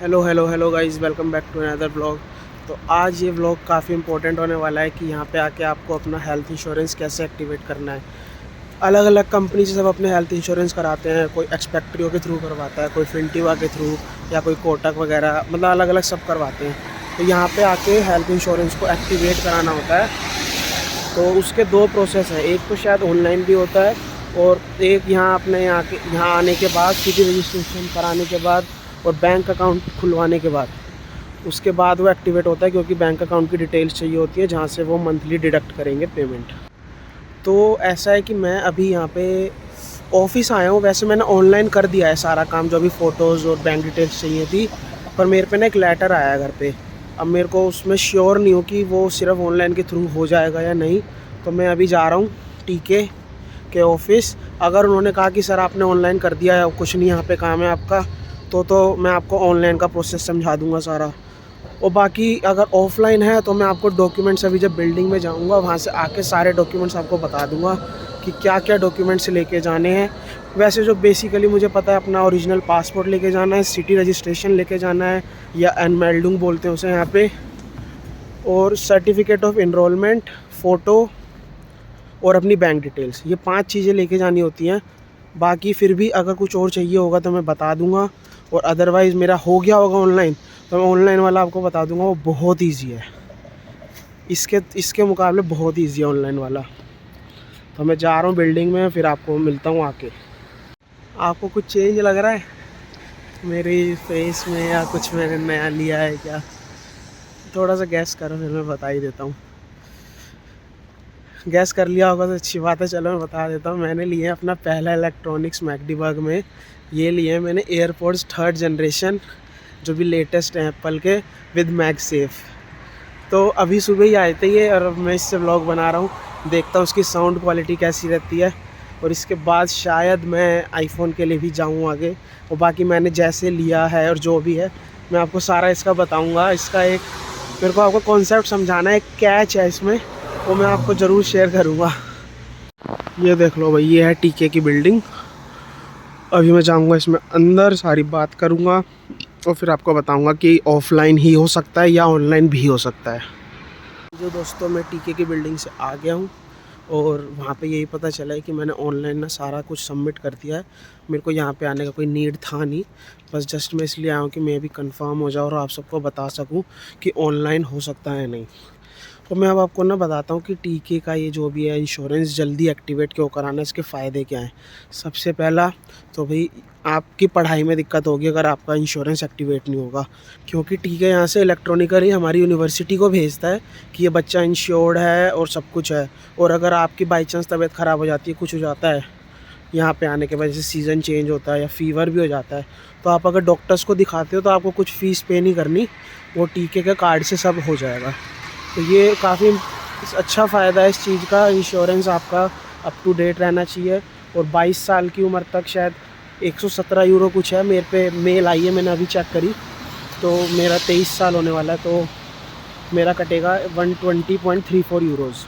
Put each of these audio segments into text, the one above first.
Hello hello hello guys, welcome back to another vlog. तो आज ये व्लॉग काफ़ी इंपॉर्टेंट होने वाला है कि यहाँ पे आके आपको अपना हेल्थ इंश्योरेंस कैसे एक्टिवेट करना है। अलग अलग कंपनी से सब अपने हेल्थ इंश्योरेंस कराते हैं। कोई एक्सपेक्ट्रियो के थ्रू करवाता है, कोई फिनटिवा के थ्रू, या कोई कोटक वगैरह, मतलब अलग अलग सब करवाते हैं। तो यहाँ पे आके हेल्थ इंश्योरेंस को एक्टिवेट कराना होता है। तो उसके दो प्रोसेस हैं, एक तो शायद ऑनलाइन भी होता है, और एक यहाँ अपने यहाँ आने के बाद, सीधी रजिस्ट्रेशन कराने के बाद और बैंक अकाउंट खुलवाने के बाद, उसके बाद वो एक्टिवेट होता है, क्योंकि बैंक अकाउंट की डिटेल्स चाहिए होती है जहाँ से वो मंथली डिडक्ट करेंगे पेमेंट। तो ऐसा है कि मैं अभी यहाँ पे ऑफिस आया हूँ। वैसे मैंने ऑनलाइन कर दिया है सारा काम, जो भी फ़ोटोज़ और बैंक डिटेल्स चाहिए थी, पर मेरे पे ना एक लेटर आया है घर पे। अब मेरे को उसमें श्योर नहीं हूँ कि वो सिर्फ ऑनलाइन के थ्रू हो जाएगा या नहीं। तो मैं अभी जा रहा हूँ टीके के ऑफिस। अगर उन्होंने कहा कि सर आपने ऑनलाइन कर दिया है, कुछ नहीं यहाँ पे काम है आपका, तो मैं आपको ऑनलाइन का प्रोसेस समझा दूँगा सारा। और बाकी अगर ऑफ़लाइन है तो मैं आपको डॉक्यूमेंट्स, अभी जब बिल्डिंग में जाऊंगा वहाँ से आके सारे डॉक्यूमेंट्स आपको बता दूंगा कि क्या क्या डॉक्यूमेंट्स लेके जाने हैं। वैसे जो बेसिकली मुझे पता है, अपना ओरिजिनल पासपोर्ट लेके जाना है, सिटी रजिस्ट्रेशन लेके जाना है, या एनमेल्डुंग बोलते हैं उसे यहाँ पे, और सर्टिफिकेट ऑफ इनरोलमेंट, फ़ोटो, और अपनी बैंक डिटेल्स। ये 5 चीज़ें लेके जानी होती हैं। बाकी फिर भी अगर कुछ और चाहिए होगा तो मैं बता दूंगा, और अदरवाइज़ मेरा हो गया होगा ऑनलाइन तो मैं ऑनलाइन वाला आपको बता दूंगा। वो बहुत ईजी है, इसके इसके मुकाबले बहुत ईजी है ऑनलाइन वाला। तो मैं जा रहा हूँ बिल्डिंग में, फिर आपको मिलता हूँ आके। आपको कुछ चेंज लग रहा है मेरी फेस में, या कुछ मैंने नया लिया है क्या? थोड़ा सा गैस करो, फिर मैं बता ही देता हूँ। गैस कर लिया होगा तो अच्छी बात है। चलो मैं बता देता हूँ। मैंने लिए अपना पहला इलेक्ट्रॉनिक्स मैकडीबर्ग में। ये लिए मैंने एयरपोर्ट्स 3rd जनरेशन, जो भी लेटेस्ट हैं एप्पल के, विद मैगसेफ। तो अभी सुबह ही आए थे ये, और मैं इससे व्लॉग बना रहा हूँ। देखता हूँ उसकी साउंड क्वालिटी कैसी रहती है, और इसके बाद शायद मैं आईफोन के लिए भी जाऊँ आगे। और बाकी मैंने जैसे लिया है और जो भी है, मैं आपको सारा इसका बताऊँगा। इसका एक, मेरे को आपको कॉन्सेप्ट समझाना है, एक कैच है इसमें, वो मैं आपको ज़रूर शेयर करूँगा। ये देख लो भाई, ये है टीके की बिल्डिंग। अभी मैं जाऊँगा इसमें अंदर, सारी बात करूँगा, और फिर आपको बताऊँगा कि ऑफ़लाइन ही हो सकता है या ऑनलाइन भी हो सकता है। जो दोस्तों, मैं टीके की बिल्डिंग से आ गया हूँ, और वहाँ पे यही पता चला है कि मैंने ऑनलाइन ना सारा कुछ सबमिट कर दिया है। मेरे को यहाँ पे आने का कोई नीड था नहीं, बस जस्ट मैं इसलिए आया हूँ कि मैं भी कंफर्म हो जाऊँ और आप सबको बता सकूँ कि ऑनलाइन हो सकता है नहीं। तो मैं अब आपको ना बताता हूँ कि टीके का ये जो भी है इंश्योरेंस जल्दी एक्टिवेट क्यों कराना है, इसके फ़ायदे क्या हैं। सबसे पहला तो भाई, आपकी पढ़ाई में दिक्कत होगी अगर आपका इंश्योरेंस एक्टिवेट नहीं होगा, क्योंकि टीके यहाँ से इलेक्ट्रॉनिकली हमारी यूनिवर्सिटी को भेजता है कि ये बच्चा इंश्योर्ड है और सब कुछ है। और अगर आपकी बाई चांस तबीयत ख़राब हो जाती है, कुछ हो जाता है यहाँ पे आने के बाद, जैसे सीज़न चेंज होता है या फ़ीवर भी हो जाता है, तो आप अगर डॉक्टर्स को दिखाते हो तो आपको कुछ फ़ीस पे नहीं करनी, वो टीके के कार्ड से सब हो जाएगा। तो ये काफ़ी अच्छा फ़ायदा है इस चीज़ का। इंश्योरेंस आपका अप टू डेट रहना चाहिए। और 22 साल की उम्र तक शायद 117 यूरो कुछ है। मेरे पे मेल आई है, मैंने अभी चेक करी, तो मेरा 23 साल होने वाला है, तो मेरा कटेगा 120.34 यूरोज़।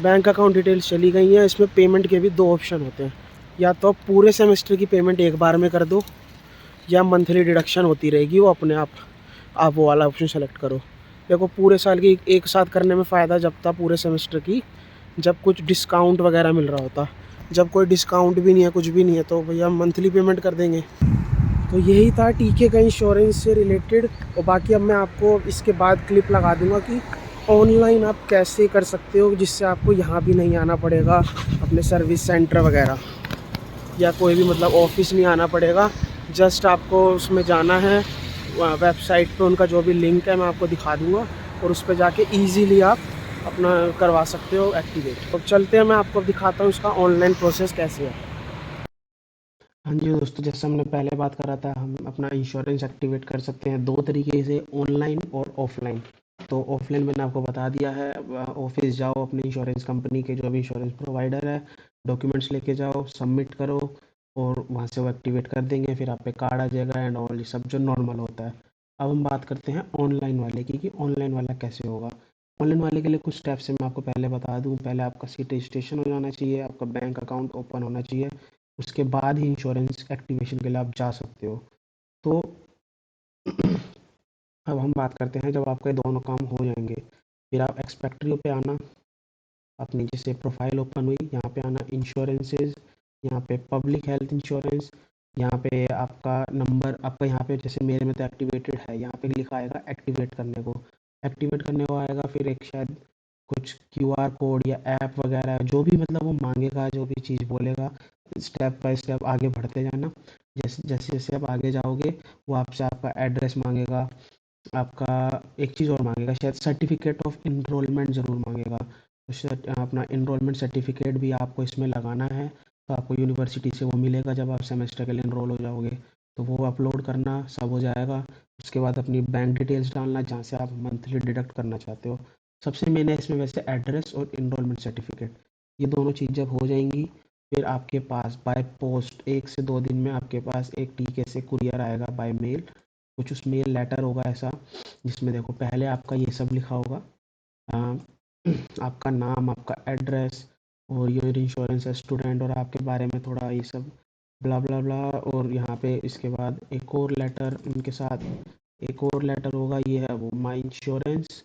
बैंक अकाउंट डिटेल्स चली गई हैं। इसमें पेमेंट के भी दो ऑप्शन होते हैं, या तो आप पूरे सेमेस्टर की पेमेंट एक बार में कर दो, या मंथली डिडक्शन होती रहेगी वो अपने आप वो वाला ऑप्शन सेलेक्ट करो। देखो, पूरे साल की एक साथ करने में फ़ायदा जब था पूरे सेमेस्टर की, जब कुछ डिस्काउंट वगैरह मिल रहा होता। जब कोई डिस्काउंट भी नहीं है, कुछ भी नहीं है, तो भैया मंथली पेमेंट कर देंगे। तो यही था टीके का इंश्योरेंस से रिलेटेड। और बाकी अब मैं आपको इसके बाद क्लिप लगा दूंगा कि ऑनलाइन आप कैसे कर सकते हो, जिससे आपको यहाँ भी नहीं आना पड़ेगा, अपने सर्विस सेंटर वगैरह या कोई भी मतलब ऑफिस नहीं आना पड़ेगा। जस्ट आपको उसमें जाना है, वेबसाइट पे उनका जो भी लिंक है मैं आपको दिखा दूँगा, और उस पे जाके ईज़िली आप अपना करवा सकते हो एक्टिवेट। तो चलते हैं, मैं आपको दिखाता हूँ इसका ऑनलाइन प्रोसेस कैसे है। हाँ जी दोस्तों, जैसे हमने पहले बात करा था, हम अपना इंश्योरेंस एक्टिवेट कर सकते हैं दो तरीके से, ऑनलाइन और ऑफलाइन। तो ऑफलाइन मैंने आपको बता दिया है। ऑफिस जाओ, अपनी इंश्योरेंस कंपनी के जो भी इंश्योरेंस प्रोवाइडर है, डॉक्यूमेंट्स लेके जाओ, सबमिट करो, और वहाँ से वो एक्टिवेट कर देंगे। फिर आप पे कार्ड आ जाएगा एंड ऑल, ये सब जो नॉर्मल होता है। अब हम बात करते हैं ऑनलाइन वाले की, कि ऑनलाइन वाला कैसे होगा। ऑनलाइन वाले के लिए कुछ स्टेप्स मैं आपको पहले बता दूँ। पहले आपका सिटी रजिस्ट्रेशन हो जाना चाहिए, आपका बैंक अकाउंट ओपन होना चाहिए, उसके बाद ही इंश्योरेंस एक्टिवेशन के लिए आप जा सकते हो। तो अब हम बात करते हैं जब आपके दोनों काम हो जाएँगे, फिर आप एक्सपेक्ट पे आना, अपनी जैसे प्रोफाइल ओपन हुई, यहाँ पे आना इंश्योरेंसेस, यहाँ पे पब्लिक हेल्थ इंश्योरेंस, यहाँ पे आपका नंबर, आपका यहाँ पे जैसे मेरे में तो एक्टिवेटेड है, यहाँ पे लिखा आएगा एक्टिवेट करने को, एक्टिवेट करने को आएगा, फिर एक शायद कुछ क्यूआर कोड या ऐप वगैरह जो भी मतलब वो मांगेगा, जो भी चीज़ बोलेगा, स्टेप बाय स्टेप आगे बढ़ते जाना। जैसे जैसे जैसे आप आगे जाओगे, वो आपसे आपका एड्रेस मांगेगा, आपका एक चीज़ और मांगेगा, शायद सर्टिफिकेट ऑफ इनरोलमेंट ज़रूर मांगेगा, तो अपना इनरोलमेंट सर्टिफिकेट भी आपको इसमें लगाना है, तो आपको यूनिवर्सिटी से वो मिलेगा जब आप सेमेस्टर के लिए इनरोल हो जाओगे, तो वो अपलोड करना, सब हो जाएगा। उसके बाद अपनी बैंक डिटेल्स डालना जहाँ से आप मंथली डिडक्ट करना चाहते हो। सबसे मेन है इसमें वैसे एड्रेस और इनरोलमेंट सर्टिफिकेट, ये दोनों चीज़ जब हो जाएंगी, फिर आपके पास बाय पोस्ट 1 से 2 दिन में आपके पास एक टीके से कुरियर आएगा बाय मेल, कुछ उस मेल लेटर होगा ऐसा, जिसमें देखो पहले आपका ये सब लिखा होगा, अ, आपका नाम, आपका एड्रेस, और योर इंश्योरेंस है स्टूडेंट, और आपके बारे में थोड़ा ये सब ब्ला ब्ला ब्ला, और यहाँ पे इसके बाद एक और लेटर उनके साथ, एक और लेटर होगा, ये है वो माई इंश्योरेंस।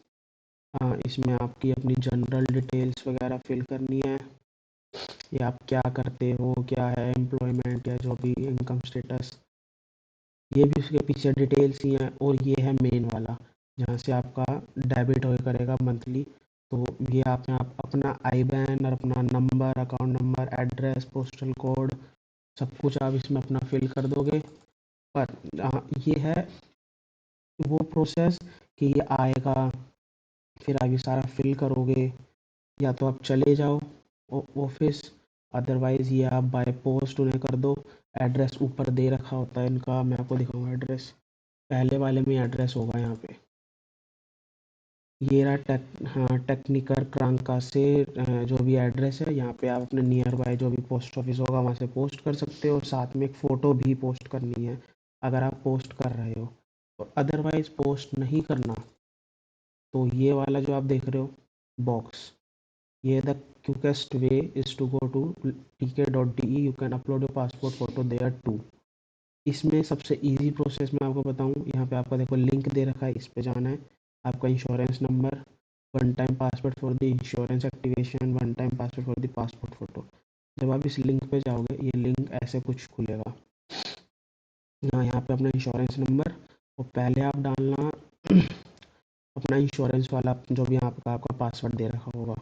इसमें आपकी अपनी जनरल डिटेल्स वगैरह फिल करनी है, या आप क्या करते हो, क्या है एम्प्लॉयमेंट या जो भी इनकम स्टेटस, ये भी उसके पीछे डिटेल्स ही हैं। और ये है मेन वाला, जहाँ से आपका डेबिट हो करेगा मंथली, तो ये आप अपना आई बैन और अपना number, account number, address, postal code, सब कुछ आप इसमें अपना फिल कर दोगे। पर ये है वो प्रोसेस कि ये आएगा, फिर आप ये सारा फिल करोगे, या तो आप चले जाओ ऑफिस, अदरवाइज़ ये आप बाय पोस्ट उन्हें कर दो। एड्रेस ऊपर दे रखा होता है इनका, मैं आपको दिखाऊंगा एड्रेस, पहले वाले में एड्रेस होगा यहाँ पे, ये रहा हाँ टेक्निकर क्रांका से, जो भी एड्रेस है यहाँ पे आप अपने नियर बाय जो भी पोस्ट ऑफिस होगा वहाँ से पोस्ट कर सकते हो, साथ में एक फ़ोटो भी पोस्ट करनी है अगर आप पोस्ट कर रहे हो, और अदरवाइज़ पोस्ट नहीं करना, तो ये वाला जो आप देख रहे हो बॉक्स, ये the quickest way is to go to tk.de, you can upload your passport photo there too. इसमें सबसे इजी प्रोसेस मैं आपको बताऊं, यहाँ पे आपका देखो लिंक दे रखा है, इस पे जाना है, आपका insurance number, one time password for the insurance activation, one time password for the passport photo. जब आप इस लिंक पे जाओगे, ये लिंक ऐसे कुछ खुलेगा, यहाँ पे अपना इंश्योरेंस नंबर, और पहले आप डालना अपना इंश्योरेंस वाला जो भी आपका आपका पासवर्ड दे रखा होगा,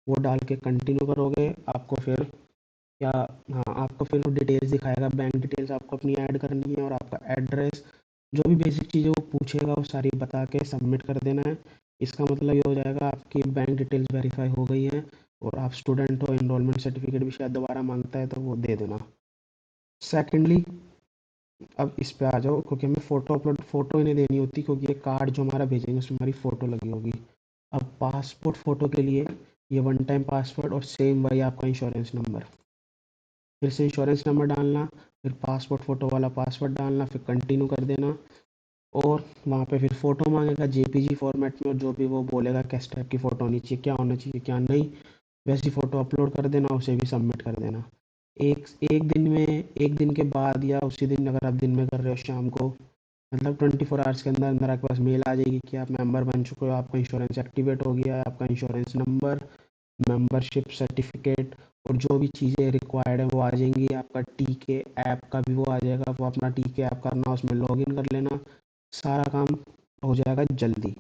वो डाल के कंटिन्यू करोगे, आपको फिर या हाँ, आपको फिर वो डिटेल्स दिखाएगा, बैंक डिटेल्स आपको अपनी ऐड करनी है, और आपका एड्रेस, जो भी बेसिक चीज़ें वो पूछेगा वो सारी बता के सबमिट कर देना है। इसका मतलब ये हो जाएगा आपकी बैंक डिटेल्स वेरीफाई हो गई हैं, और आप स्टूडेंट हो, एनरोलमेंट सर्टिफिकेट भी शायद दोबारा मांगता है तो वो दे देना। सेकेंडली, अब इस पे आ जाओ, क्योंकि हमें फ़ोटो अपलोड, फ़ोटो इन्हें देनी होती है, क्योंकि ये कार्ड जो हमारा भेजेंगे उसमें हमारी फ़ोटो लगी होगी। अब पासपोर्ट फ़ोटो के लिए ये वन टाइम पासवर्ड, और सेम वही आपका इंश्योरेंस नंबर, फिर से इंश्योरेंस नंबर डालना, फिर पासपोर्ट फ़ोटो वाला पासवर्ड डालना, फिर कंटिन्यू कर देना, और वहाँ पे फिर फ़ोटो मांगेगा जेपीजी फॉर्मेट में, और जो भी वो बोलेगा किस टाइप की फ़ोटो होनी चाहिए, क्या होना चाहिए क्या नहीं, वैसी फ़ोटो अपलोड कर देना, उसे भी सबमिट कर देना। एक एक दिन में, एक दिन के बाद या उसी दिन, अगर आप दिन में कर रहे हो शाम को, मतलब 24 आवर्स के अंदर अंदर आपके पास मेल आ जाएगी कि आप मेंबर बन चुके हो, आपका इंश्योरेंस एक्टिवेट हो गया है, आपका इंश्योरेंस नंबर, मेंबरशिप सर्टिफिकेट, और जो भी चीज़ें रिक्वायर्ड है वो आ जाएंगी। आपका टीके ऐप का भी वो आ जाएगा, वो अपना टीके ऐप करना, उसमें लॉगिन कर लेना, सारा काम हो जाएगा जल्दी,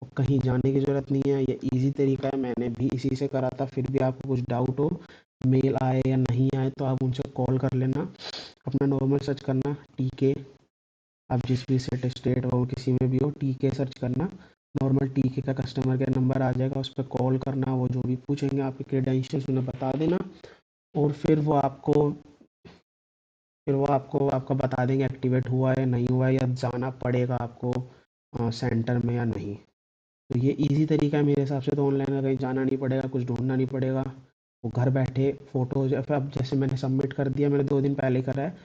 और कहीं जाने की ज़रूरत नहीं है। ये इजी तरीका है, मैंने भी इसी से करा था। फिर भी आपको कुछ डाउट हो, मेल आए या नहीं आए, तो आप उनसे कॉल कर लेना, अपना नॉर्मल सर्च करना टीके, आप जिस भी स्टेट हो किसी में भी हो, टीके सर्च करना, नॉर्मल टीके का कस्टमर केयर नंबर आ जाएगा, उस पर कॉल करना, वो जो भी पूछेंगे आपके क्रेडेंशियल्स उन्हें बता देना, और फिर वो आपको आपका बता देंगे एक्टिवेट हुआ है नहीं हुआ है, या जाना पड़ेगा आपको सेंटर में या नहीं। तो ये इजी तरीका है मेरे हिसाब से, तो ऑनलाइन कहीं जाना नहीं पड़ेगा, कुछ ढूंढना नहीं पड़ेगा, वो घर बैठे फ़ोटोज, अब जैसे मैंने सबमिट कर दिया, मैंने 2 दिन पहले करा है,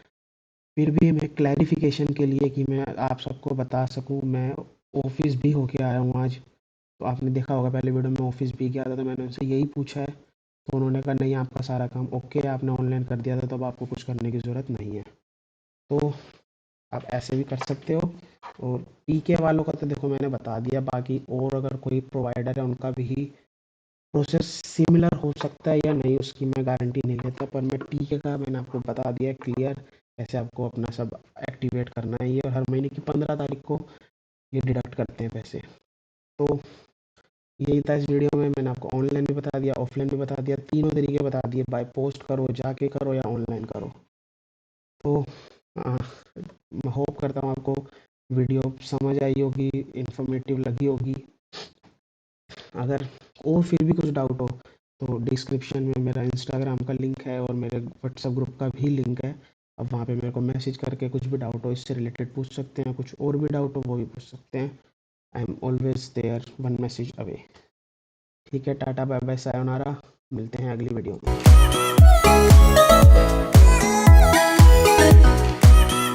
फिर भी मैं क्लैरिफिकेशन के लिए कि मैं आप सबको बता सकूं, मैं ऑफिस भी होके आया हूँ आज, तो आपने देखा होगा पहले वीडियो में ऑफिस भी गया था, तो मैंने उनसे यही पूछा है, तो उन्होंने कहा नहीं आपका सारा काम ओके है, आपने ऑनलाइन कर दिया था, तो अब आपको कुछ करने की ज़रूरत नहीं है। तो आप ऐसे भी कर सकते हो, और पीके वालों का तो देखो मैंने बता दिया, बाकी और अगर कोई प्रोवाइडर है उनका भी प्रोसेस सिमिलर हो सकता है या नहीं, उसकी मैं गारंटी नहीं लेता, पर मैं टीके का मैंने आपको बता दिया क्लियर कैसे आपको अपना सब एक्टिवेट करना है। ये और हर महीने की 15 तारीख को ये डिडक्ट करते हैं पैसे। तो यही था इस वीडियो में, मैंने आपको ऑनलाइन भी बता दिया, ऑफलाइन भी बता दिया, तीनों तरीके बता दिए, बाय पोस्ट करो, जाके करो या ऑनलाइन करो। तो मैं होप करता हूँ आपको वीडियो समझ आई होगी, इन्फॉर्मेटिव लगी होगी। अगर और फिर भी कुछ डाउट हो तो डिस्क्रिप्शन में मेरा इंस्टाग्राम का लिंक है और मेरे व्हाट्सएप ग्रुप का भी लिंक है। अब वहाँ पे मेरे को मैसेज करके कुछ भी डाउट हो इससे रिलेटेड पूछ सकते हैं, कुछ और भी डाउट हो वो भी पूछ सकते हैं। I am always there, one message away. ठीक है, टाटा बाय बाय सायोनारा, मिलते हैं अगली वीडियो में।